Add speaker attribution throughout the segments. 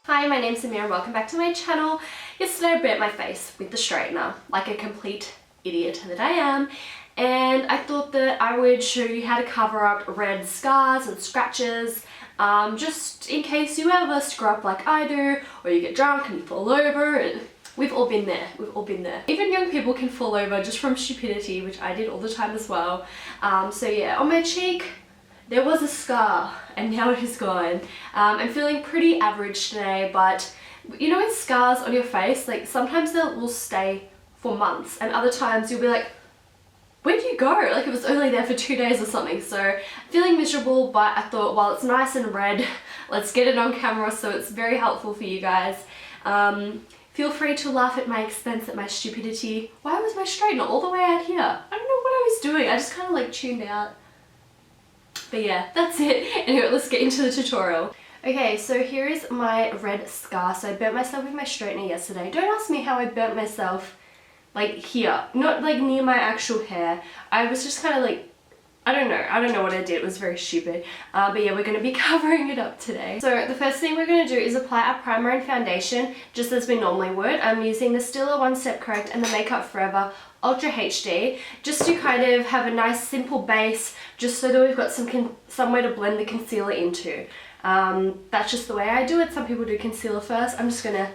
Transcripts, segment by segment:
Speaker 1: Hi, my name's Samira and welcome back to my channel. Yesterday I burnt my face with the straightener, like a complete idiot that I am, and I thought that I would show you how to cover up red scars and scratches, just in case you ever screw up like I do, or you get drunk and you fall over, and we've all been there, Even young people can fall over just from stupidity, which I did all the time as well. So yeah, on my cheek, there was a scar and now it is gone. I'm feeling pretty average today, but you know with scars on your face, like sometimes they will stay for months and other times you'll be like, where'd you go? Like it was only there for 2 days or something. So feeling miserable, but I thought while it's nice and red, let's get it on camera so it's very helpful for you guys. Feel free to laugh at my expense, at my stupidity. Why was my straightener all the way out here? I don't know what I was doing. I just kind of like tuned out. But yeah, that's it. Anyway, let's get into the tutorial. Okay, so here is my red scar. So I burnt myself with my straightener yesterday. Don't ask me how I burnt myself, like here, not like near my actual hair. I was just kind of like, I don't know what I did. It was very stupid. But yeah, we're going to be covering it up today. So the first thing we're going to do is apply our primer and foundation just as we normally would. I'm using the Stila One Step Correct and the Makeup Forever Ultra HD just to kind of have a nice simple base, just so that we've got somewhere to blend the concealer into. That's just the way I do it. Some people do concealer first. I'm just going to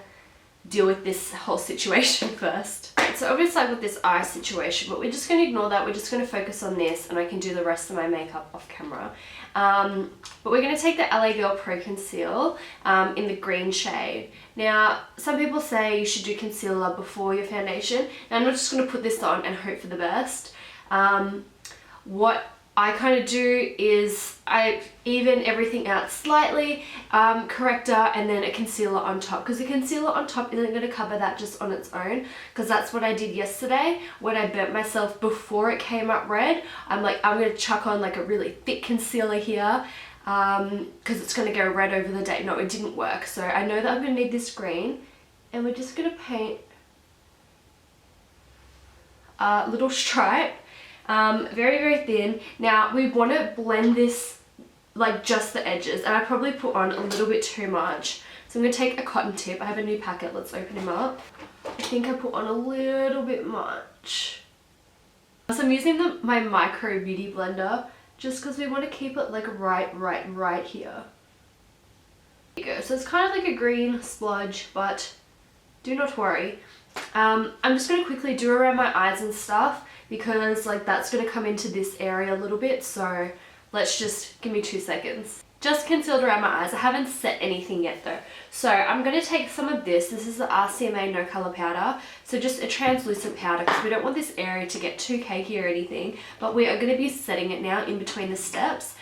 Speaker 1: deal with this whole situation first. So obviously I've got this eye situation, but we're just going to ignore that. We're just going to focus on this and I can do the rest of my makeup off camera. But we're going to take the LA Girl Pro Conceal in the green shade. Now, some people say you should do concealer before your foundation. Now I'm not just going to put this on and hope for the best. What I kind of do is I even everything out slightly, corrector and then a concealer on top, because the concealer on top isn't going to cover that just on its own, because that's what I did yesterday when I burnt myself before it came up red. I'm like, I'm going to chuck on like a really thick concealer here because it's going to go red over the day. No, it didn't work. So I know that I'm going to need this green and we're just going to paint a little stripe. Very, very thin. Now we want to blend this like just the edges, and I probably put on a little bit too much. So I'm going to take a cotton tip. I have a new packet. Let's open him up. I think I put on a little bit much. So I'm using my micro beauty blender just because we want to keep it like right here. There you go. So it's kind of like a green splodge, but do not worry. I'm just going to quickly do around my eyes and stuff, because like that's going to come into this area a little bit, so let's just give me 2 seconds. Just concealed around my eyes. I haven't set anything yet though. So I'm going to take some of this. This is the RCMA No Color Powder. So just a translucent powder, because we don't want this area to get too cakey or anything, but we are going to be setting it now in between the steps.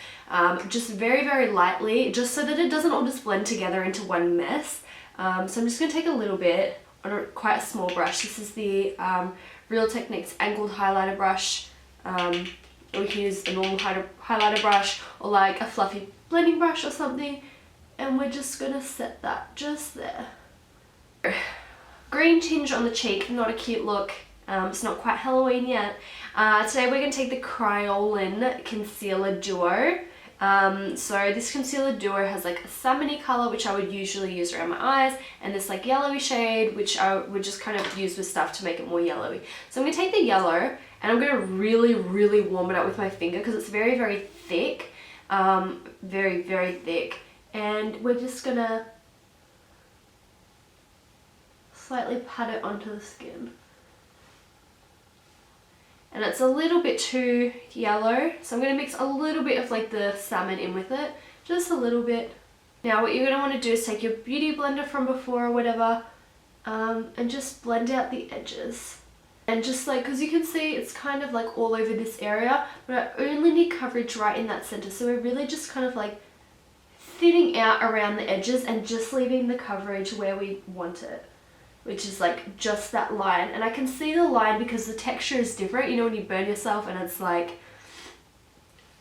Speaker 1: Just very, very lightly, just so that it doesn't all just blend together into one mess. So I'm just going to take a little bit on quite a small brush. This is the Real Techniques angled highlighter brush. Or we can use a normal highlighter brush or like a fluffy blending brush or something, and we're just gonna set that just there. Green tinge on the cheek, not a cute look. It's not quite Halloween yet. Today we're gonna take the Kryolan Concealer Duo. So this concealer duo has like a salmony color, which I would usually use around my eyes, and this like yellowy shade, which I would just kind of use with stuff to make it more yellowy. So I'm going to take the yellow and I'm going to really, really warm it up with my finger, because it's very, very thick, very, very thick, and we're just going to slightly pat it onto the skin. And it's a little bit too yellow, so I'm going to mix a little bit of like the salmon in with it, just a little bit. Now what you're going to want to do is take your beauty blender from before or whatever, and just blend out the edges. And just like, because you can see it's kind of like all over this area, but I only need coverage right in that center, so we're really just kind of like thinning out around the edges and just leaving the coverage where we want it, which is like just that line. And I can see the line because the texture is different, you know, when you burn yourself and it's like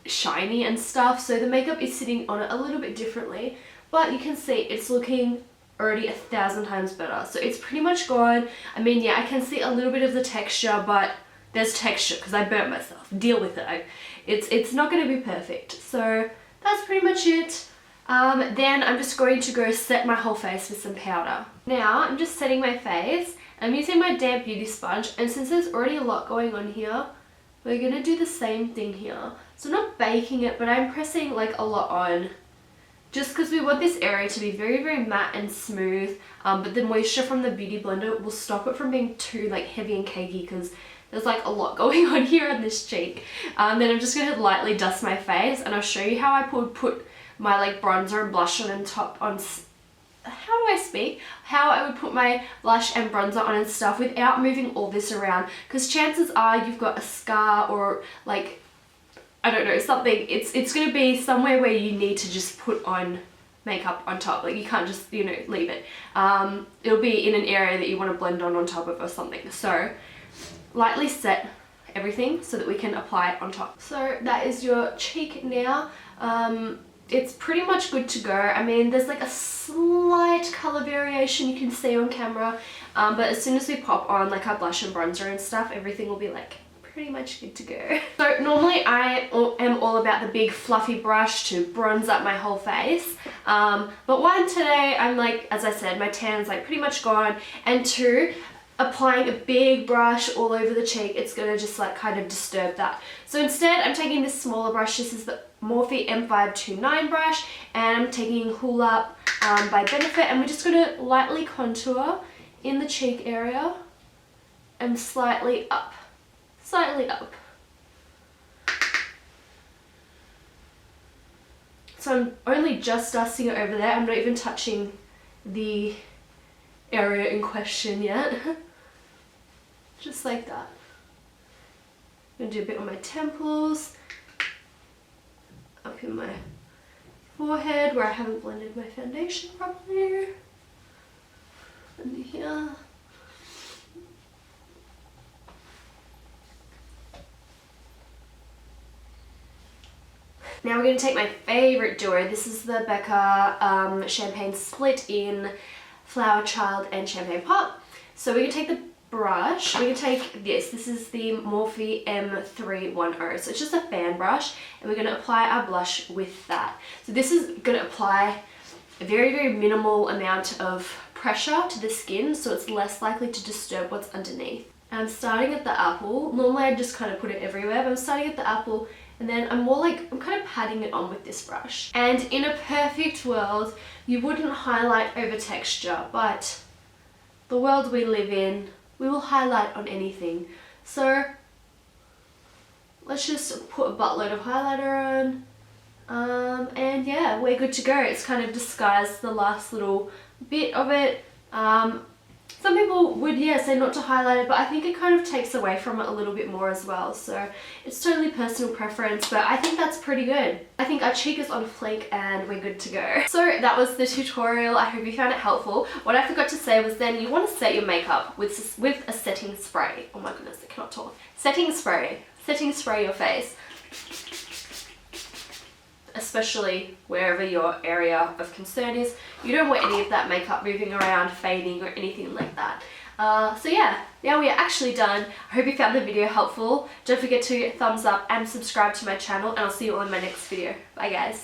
Speaker 1: shiny and stuff, so the makeup is sitting on it a little bit differently, but you can see it's looking already 1,000 times better. So it's pretty much gone. I mean, yeah, I can see a little bit of the texture, but there's texture because I burnt myself. Deal with it. It's not going to be perfect. So that's pretty much it. Then I'm just going to go set my whole face with some powder. Now I'm just setting my face. I'm using my damp beauty sponge, and since there's already a lot going on here, we're going to do the same thing here. So I'm not baking it, but I'm pressing like a lot on, just because we want this area to be very, very matte and smooth, but the moisture from the beauty blender will stop it from being too like heavy and cakey, because there's like a lot going on here on this cheek. Then I'm just going to lightly dust my face, and I'll show you how I would put my like bronzer and blush on top on, how do I speak? How I would put my blush and bronzer on and stuff without moving all this around, because chances are you've got a scar or like, I don't know, something, it's going to be somewhere where you need to just put on makeup on top. Like you can't just, you know, leave it. It'll be in an area that you want to blend on top of or something. So lightly set everything so that we can apply it on top. So that is your cheek now. It's pretty much good to go. I mean, there's like a slight color variation you can see on camera, but as soon as we pop on like our blush and bronzer and stuff, everything will be like pretty much good to go. So normally I am all about the big fluffy brush to bronze up my whole face, but one, today I'm like, as I said, my tan's like pretty much gone, and two, applying a big brush all over the cheek, it's gonna just like kind of disturb that. So instead I'm taking this smaller brush. This is the Morphe M529 brush, and I'm taking Hula by Benefit, and we're just gonna lightly contour in the cheek area and slightly up. Slightly up. So I'm only just dusting it over there. I'm not even touching the area in question yet. Just like that. I'm gonna do a bit on my temples, up in my forehead where I haven't blended my foundation properly, under here. Now we're going to take my favourite duo. This is the Becca Champagne Split in Flower Child and Champagne Pop. So we're going to take the brush, we're going to take this is the Morphe M310. So it's just a fan brush, and we're going to apply our blush with that. So this is going to apply a very, very minimal amount of pressure to the skin, so it's less likely to disturb what's underneath. And I'm starting at the apple. Normally I just kind of put it everywhere, but I'm starting at the apple, and then I'm kind of patting it on with this brush. And in a perfect world, you wouldn't highlight over texture, but the world we live in, we will highlight on anything. So let's just put a buttload of highlighter on, and yeah, we're good to go. It's kind of disguised the last little bit of it. Some people would, yeah, say not to highlight it, but I think it kind of takes away from it a little bit more as well. So it's totally personal preference, but I think that's pretty good. I think our cheek is on fleek and we're good to go. So that was the tutorial. I hope you found it helpful. What I forgot to say was then you want to set your makeup with a setting spray. Oh my goodness, I cannot talk. Setting spray. Setting spray your face. Especially wherever your area of concern is. You don't want any of that makeup moving around, fading, or anything like that. So yeah, now we are actually done. I hope you found the video helpful. Don't forget to thumbs up and subscribe to my channel, and I'll see you all in my next video. Bye guys.